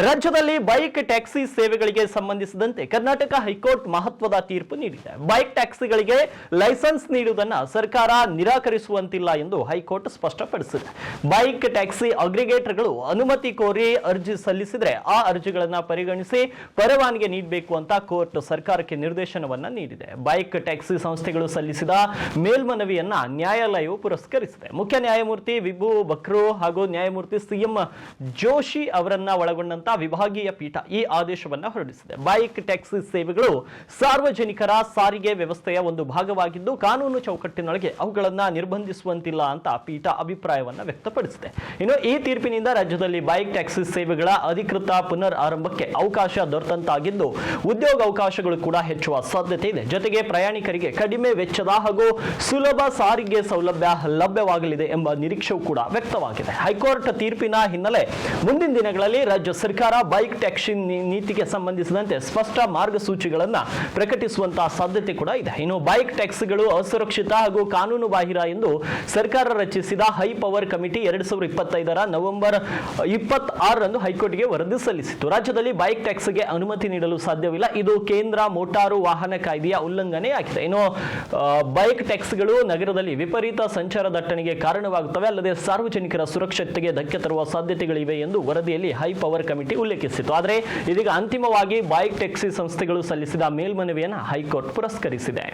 ರಾಜ್ಯದಲ್ಲಿ bike taxi ಸೇವೆಗಳಿಗೆ ಸಂಬಂಧಿಸಿದಂತೆ ಕರ್ನಾಟಕ ಹೈಕೋರ್ಟ್ ಮಹತ್ವದ ತೀರ್ಪು ನೀಡಿದೆ. ಬೈಕ್ ಟ್ಯಾಕ್ಸಿಗಳಿಗೆ ಲೈಸೆನ್ಸ್ ನೀಡುವುದನ್ನು ಸರ್ಕಾರ ನಿರಾಕರಿಸುವಂತಿಲ್ಲ ಎಂದು ಹೈಕೋರ್ಟ್ ಸ್ಪಷ್ಟಪಡಿಸಿದೆ. ಬೈಕ್ ಟ್ಯಾಕ್ಸಿ ಅಗ್ರಿಗೇಟರ್ಗಳು ಅನುಮತಿ ಕೋರಿ ಅರ್ಜಿ ಸಲ್ಲಿಸಿದರೆ ಆ ಅರ್ಜಿಗಳನ್ನು ಪರಿಗಣಿಸಿ ಪರವಾನಗಿ ನೀಡಬೇಕು ಅಂತ ಕೋರ್ಟ್ ಸರ್ಕಾರಕ್ಕೆ ನಿರ್ದೇಶನವನ್ನ ನೀಡಿದೆ. ಬೈಕ್ ಟ್ಯಾಕ್ಸಿ ಸಂಸ್ಥೆಗಳು ಸಲ್ಲಿಸಿದ ಮೇಲ್ಮನವಿಯನ್ನ ನ್ಯಾಯಾಲಯವು ಪುರಸ್ಕರಿಸಿದೆ. ಮುಖ್ಯ ನ್ಯಾಯಮೂರ್ತಿ ವಿಭು ಬಕ್ರೋ ಹಾಗೂ ನ್ಯಾಯಮೂರ್ತಿ ಸಿಎಂ ಜೋಶಿ ಅವರನ್ನ ಒಳಗೊಂಡ ವಿಭಾಗೀಯ ಪೀಠ ಈ ಆದೇಶವನ್ನು ಹೊರಡಿಸಿದೆ. ಬೈಕ್ ಟ್ಯಾಕ್ಸಿ ಸೇವೆಗಳು ಸಾರ್ವಜನಿಕರ ಸಾರಿಗೆ ವ್ಯವಸ್ಥೆಯ ಒಂದು ಭಾಗವಾಗಿದ್ದು ಕಾನೂನು ಚೌಕಟ್ಟಿನೊಳಗೆ ಅವುಗಳನ್ನು ನಿರ್ಬಂಧಿಸುವಂತಿಲ್ಲ ಅಂತ ಪೀಠ ಅಭಿಪ್ರಾಯವನ್ನು ವ್ಯಕ್ತಪಡಿಸಿದೆ. ಇನ್ನು ಈ ತೀರ್ಪಿನಿಂದ ರಾಜ್ಯದಲ್ಲಿ ಬೈಕ್ ಟ್ಯಾಕ್ಸಿ ಸೇವೆಗಳ ಅಧಿಕೃತ ಪುನರ್ ಆರಂಭಕ್ಕೆ ಅವಕಾಶ ದೊರೆತಂತಾಗಿದ್ದು ಉದ್ಯೋಗ ಅವಕಾಶಗಳು ಕೂಡ ಹೆಚ್ಚುವ ಸಾಧ್ಯತೆ ಇದೆ. ಜೊತೆಗೆ ಪ್ರಯಾಣಿಕರಿಗೆ ಕಡಿಮೆ ವೆಚ್ಚದ ಹಾಗೂ ಸುಲಭ ಸಾರಿಗೆ ಸೌಲಭ್ಯ ಲಭ್ಯವಾಗಲಿದೆ ಎಂಬ ನಿರೀಕ್ಷೆಯೂ ಕೂಡ ವ್ಯಕ್ತವಾಗಿದೆ. ಹೈಕೋರ್ಟ್ ತೀರ್ಪಿನ ಹಿನ್ನೆಲೆ ಮುಂದಿನ ದಿನಗಳಲ್ಲಿ ರಾಜ್ಯ ಸರ್ಕಾರ ಬೈಕ್ ಟ್ಯಾಕ್ಸಿ ನೀತಿಗೆ ಸಂಬಂಧಿಸಿದಂತೆ ಸ್ಪಷ್ಟ ಮಾರ್ಗಸೂಚಿಗಳನ್ನು ಪ್ರಕಟಿಸುವಂತಹ ಸಾಧ್ಯತೆ ಕೂಡ ಇದೆ. ಇನ್ನು ಬೈಕ್ ಟ್ಯಾಕ್ಸಿಗಳು ಅಸುರಕ್ಷಿತ ಹಾಗೂ ಕಾನೂನು ಬಾಹಿರ ಎಂದು ಸರ್ಕಾರ ರಚಿಸಿದ ಹೈ ಪವರ್ ಕಮಿಟಿ 2025 ನವೆಂಬರ್ 26ರಂದು ಹೈಕೋರ್ಟ್ಗೆ ವರದಿ ಸಲ್ಲಿಸಿತು. ರಾಜ್ಯದಲ್ಲಿ ಬೈಕ್ ಟ್ಯಾಕ್ಸಿಗೆ ಅನುಮತಿ ನೀಡಲು ಸಾಧ್ಯವಿಲ್ಲ. ಇದು ಕೇಂದ್ರ ಮೋಟಾರು ವಾಹನ ಕಾಯ್ದೆಯ ಉಲ್ಲಂಘನೆಯಾಗಿದೆ. ಇನ್ನು ಬೈಕ್ ಟ್ಯಾಕ್ಸಿಗಳು ನಗರದಲ್ಲಿ ವಿಪರೀತ ಸಂಚಾರ ದಟ್ಟಣೆಗೆ ಕಾರಣವಾಗುತ್ತವೆ, ಅಲ್ಲದೆ ಸಾರ್ವಜನಿಕರ ಸುರಕ್ಷತೆಗೆ ಧಕ್ಕೆ ತರುವ ಸಾಧ್ಯತೆಗಳಿವೆ ಎಂದು ವರದಿಯಲ್ಲಿ ಹೈ ಪವರ್ ಕಮಿಟಿ ಉಲ್ಲೇಖಿಸಿತು. ಆದರೆ ಇದೀಗ ಅಂತಿಮವಾಗಿ ಬೈಕ್ ಟ್ಯಾಕ್ಸಿ ಸಂಸ್ಥೆಗಳು ಸಲ್ಲಿಸಿದ ಮೇಲ್ಮನವಿಯನ್ನು ಹೈಕೋರ್ಟ್ ಪುರಸ್ಕರಿಸಿದೆ.